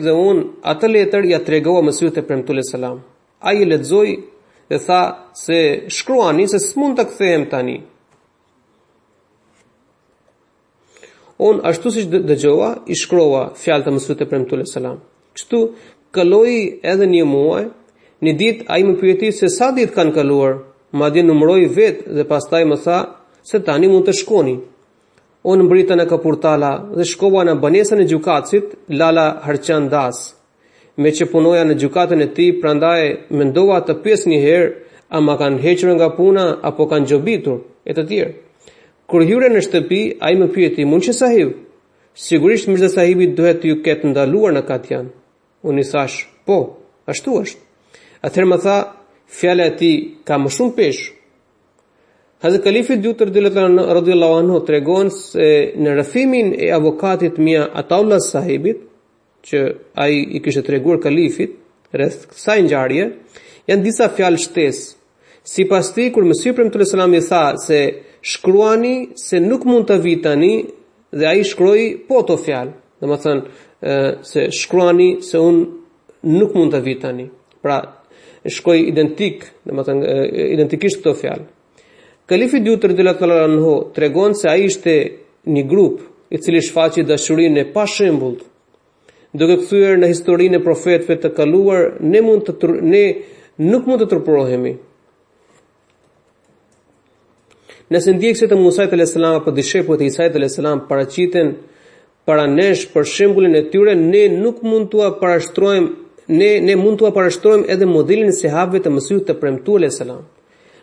Dhe unë atë letër ja tregova Mesiut e premtuar alayhis salam. Ai e lexoi dhe tha se shkruani se s'mund të kthehem tani. Unë ashtu siç dëgjova, i shkrova fjalët e Mesiut e premtuar alayhis salam. Kështu kaloi edhe 1 muaj. Një ditë ai më pyeti se sa ditë kanë kaluar. Madje numëroi vetë dhe pastaj më tha se tani mund të shkoni. Unë mbrita në Kapurtala dhe shkova në banesën e gjykatësit Lala Harçan Das. Me që punoja në gjykatën e tij, prandaj mendova të pyes një herë a ma kanë hequr nga puna apo kanë gjobitur e të tjerë. Kur hyre në shtëpi, ai më pyeti, "Munshi sahib, sigurisht Mirza sahibi duhet ju ketë ndaluar në Kadian?" Unë i thash, "Po, ashtu është." Atëherë më tha, "Fjala e tij ka më shumë peshë." Hazrat Kalifi Dyut radhiyallahu anhu tregon se në rrëfimin e avokatit Mia Ataullah sahibit, që ai i kishte treguar kalifit rreth kësaj ngjarje, janë disa fjalë shtesë. Sipas tij, kur Mesiu premtuar selam i tha se shkruani se nuk mund të vi tani, dhe ai shkroi po to fjalë. Domethënë se shkruani se unë nuk mund të vi tani. Pra shkoi identikisht këto fjalë. Kalifi Dyut radhiyallahu anhu tregon se ai ishte një grup i cili shfaqi dashurinë e pashembullt. Duke kthyer në historinë e profetëve të kaluar, ne nuk mund të turpërohemi. Nëse ndjekësit e Musait alayhis salam apo dishepujt e Isait alayhis salam paraqiten para nesh për shembullin e tyre, ne nuk mund t'ua parashtrojmë, ne mund t'ua parashtrojmë edhe modelin e sahabëve të Mesihut të premtuar alayhis salam.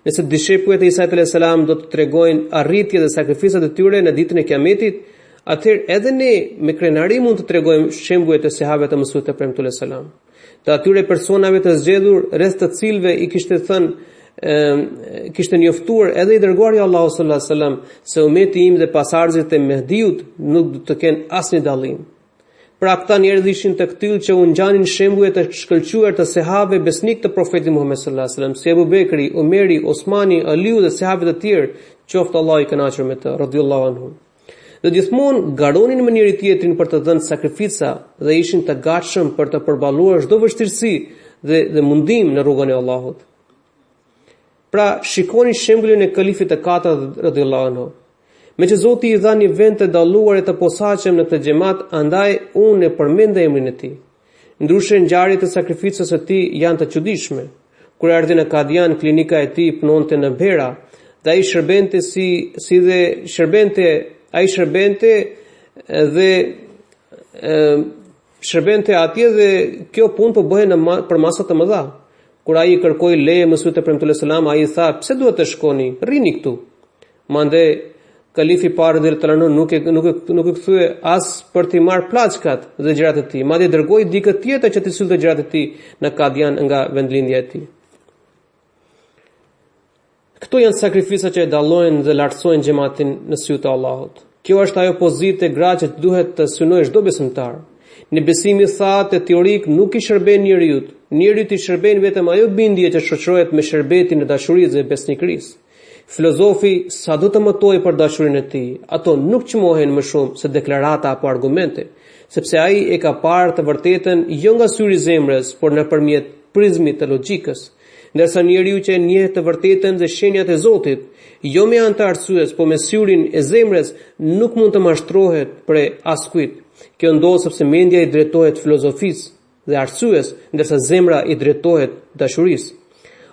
Nëse dishepujt e Isait alayhis salam do të tregojnë arritje dhe sakrificat e tyre në ditën e Kiametit, atëherë edhe ne me krenari mund të tregojmë shembujt e sahabëve të Mesihut të premtuar alayhis salam. Të atyre personave të zgjedhur rreth të cilëve i kishte thënë kishte njoftuar edhe i dërguari Allahu sallallahu alaihi wasallam se ummeti im dhe pasardhësit e Mehdiut nuk do të kenë asnjë dallim. Pra këta njerëz ishin të këtyll që u ngjanin shembuje të shkëlqyer të sahabëve besnik të profetit Muhammed sallallahu alaihi wasallam, si Abu Bekri, Omeri, Osmani, Aliu dhe sahabët e tjerë, qoftë Allahu i kënaqur me të, radhiyallahu anhum. Dhe gjithmonë garonin me njëri tjetrin për të dhënë sakrifica dhe ishin të gatshëm për të përballuar çdo vështirësi dhe mundim në rrugën e Allahut. Pra, shikoni shembullin e kalifit të katërt radhiyallahu anhu. Meqë Zoti i dha një vend të dalluar e të posaçëm në këtë xhamat, andaj unë e përmend emrin e tij. Ndryshe ngjarjet e sakrificës së tij janë të çuditshme. Kur erdhi në Kadian, klinika e tij punonte në Bera, dhe ai shërbente shërbente atje dhe kjo punë po bëhej për masa të mëdha. Kur ai kërkoi leje Mesihut të premtuar selam, ai tha, "Pse duhet të shkoni? Rrini këtu." Mande kalifi parë dhe nuk e kthye as për t'i marrë plaçkat dhe gjërat e tij, madje dërgoi dikë tjetër që t'i sillte gjërat e tij në Kadian nga vendlindja e tij. Këto janë sakrificat që e dallojnë dhe lartësojnë xhamatin në sytë të Allahut. Kjo është ajo pozitë e gratë që duhet të synojë çdo besimtar. Në besimi thatë e teorik nuk i shërben njeriut. Njeriut i shërben vetëm ajo bindje që shoqërohet me shërbetin e dashurisë dhe besnikërisë. Filozofi sa do të mëtojë për dashurinë e tij, ato nuk çmohen më shumë se deklarata apo argumente, sepse ai e ka parë të vërtetën jo nga syri i zemrës, por nëpërmjet prizmit të logjikës. Ndërsa njeriu që e njeh të vërtetën dhe shenjat e Zotit, jo me anë të arsyes, por me syrin e zemrës, nuk mund të mashtrohet prej askujt. Kjo ndodh sepse mendja i drejtohet filozofisë dhe arsyes, ndërsa zemra i drejtohet dashurisë.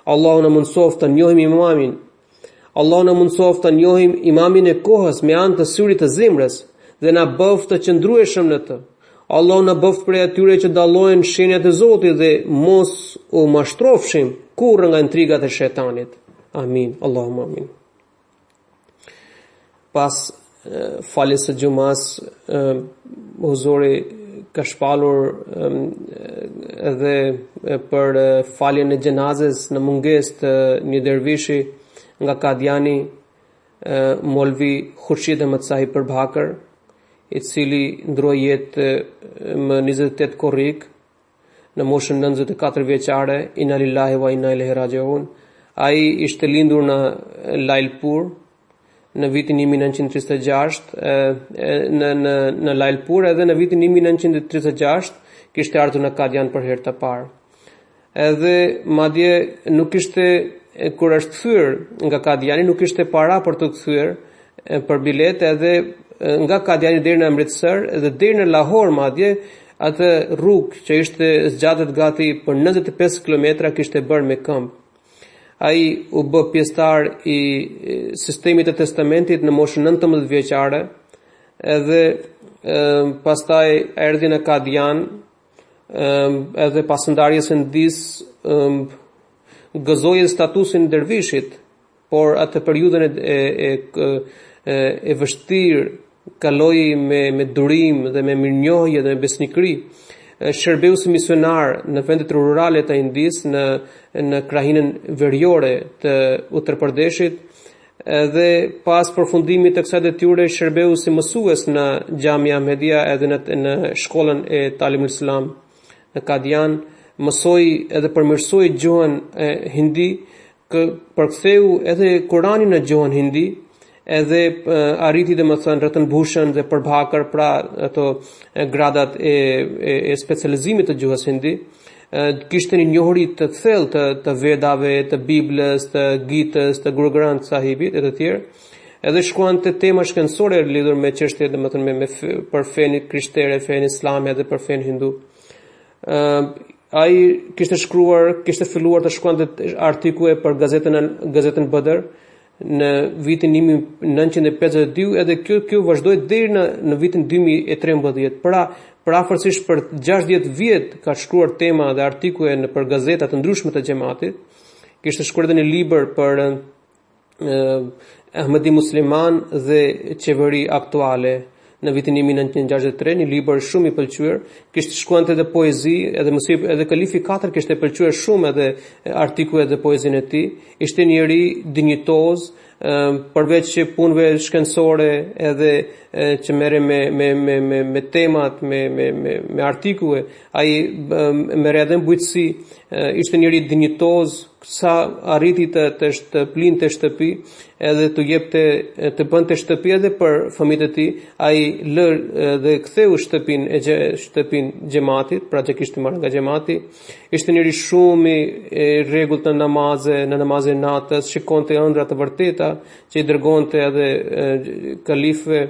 Allahu na mundsoft të njohim imamin. Allahu na mundsoft të njohim imamin e kohës me anë të syrit të zemrës dhe na bëft të qëndrueshëm në të. Allahu na bëft prej atyre që dallojnë shenjat e Zotit dhe mos u mashtrofshim kurrë nga intrigat e shejtanit. Amin. Allahumma amin. Pas faljes së xumas, huzuri ka shpallur edhe për faljen e xhenazes në mungesë të një dervishi nga Kadiani, Molvi Khurshid Ahmed Sahib Përbakër, i cili ndroi jetë më 28 korrik në moshën 94 vjeçare. Inna lillahi wa inna ilaihi rajiun. Ai ishte lindur në Lailpur në vitin 1936, në Lailpur, edhe në vitin 1936 kishte ardhur në Kadian për herë të parë. Edhe madje nuk ishte, kur është kthyer nga Kadiani, nuk ishte para për të kthyer për biletë, edhe nga Kadiani deri në Amritsar dhe deri në Lahore madje atë rrugë që ishte zgjatet gati për 95 kilometra kishte bërë me këmbë. Ai u bë pjesëtar i sistemit të testamentit në moshën 19 vjeçare, edhe pastaj erdhi në Kadian, edhe pas ndarjes së ndis gëzoi statusin e dervishit, por atë periudhën e vështirë kaloi me durim dhe me mirënjohje dhe me besnikëri. Shërbeu si misionar në vendet rurale të Indis, në krahinën veriore të Uttar Pradeshit, dhe pas përfundimit të kësaj detyre shërbeu si mësues në Xhamia Ahmedia edhe në shkollën e Talimul Islam në Kadian. Mësoi edhe përmirësoi gjuhën hindi, përktheu edhe Kur'anin në gjuhën hindi, edhe arriti domethënë rrethën Bhushën dhe Përbakër, pra ato gradat e specializimit të gjuhës hindi. Kishte një njohuri të thellë të Vedave, të Biblës, të Gitës, të Guru Granth Sahibit e të tjerë. Edhe shkruante tema shkencore lidhur me çështje domethënë për fenë krishtere, fenë islame dhe për fenë hindu. ai kishte filluar të shkruante artikuje për gazetën Badr në vitin 1952, edhe kjo vazhdoi deri në vitin 2013. Për afërsisht për 60 vjet ka shkruar tema dhe artikuje për gazeta të ndryshme të xhamatit. Kishte shkruar edhe një libër për Ahmedi Musliman dhe qeveri aktuale në vitin 1963, një libër shumë i pëlqyer. Kishte shkruante edhe poezi, edhe Kalifi 4 kishte pëlqyer shumë edhe artikujet dhe poezinë e tij. Ishte njëri dinjitoz, përveç punëve shkencore edhe që merre me temat, me artikuje, ai merre edhe mbujtësi. Ishte njëri dinjitoz, sa arriti të plinte shtëpi edhe të bënte shtëpi edhe për fëmijët e tij. Ai dhe ktheu shtëpin xhamatit, pra që kishte marrë nga xhamati. Ishte njëri shumë i rregullt në namazin natës, shikonte ëndra të vërteta që i dërgonte edhe kalifëve.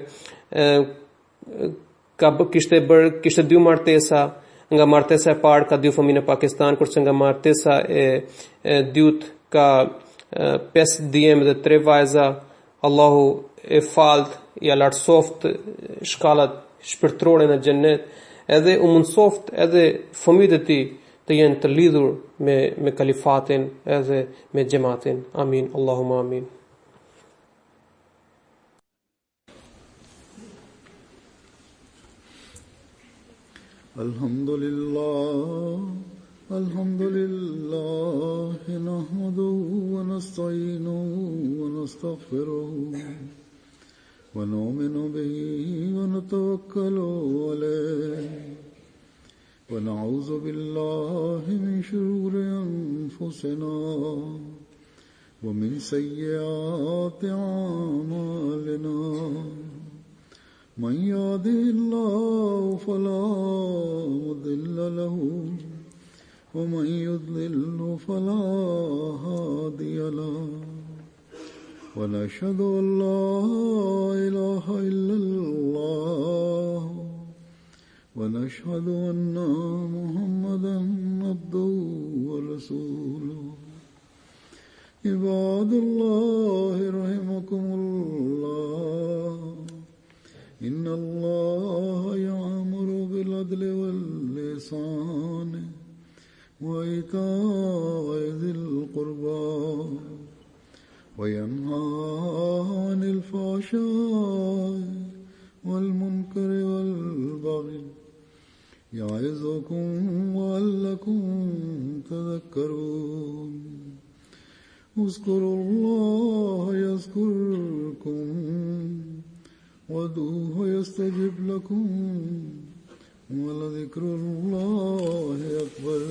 Kishte 2 martesa. Nga martesa e parë ka 2 fëmijë në Pakistan, kurse nga martesa e dytë ka 5 djemë dhe 3 vajza. Allahu e falt, i lartësoft shkallat shpirtërore në xhennet, edhe u mundsoft edhe fëmijët e tij të jenë të lidhur me kalifatin edhe me xhamatin. Amin, Allahumma amin.
الحمد لله نحمده ونستعينه ونستغفره ونؤمن به ونتوكل عليه ونعوذ بالله من شرور أنفسنا ومن سيئات أعمالنا من يهده الله فلا مضل له ومن يضلل فلا هادي له ونشهد أن لا إله إلا الله ونشهد أن محمدا عبده ورسوله عباد الله رحمكم الله إن الله يأمر بالعدل والإحسان وإيتاء ذي القربى وينهى عن الفحشاء والمنكر والبغي يعظكم لعلكم تذكرون اذكروا الله يذكركم وادعوه يستجب لكم ولذكر الله أكبر.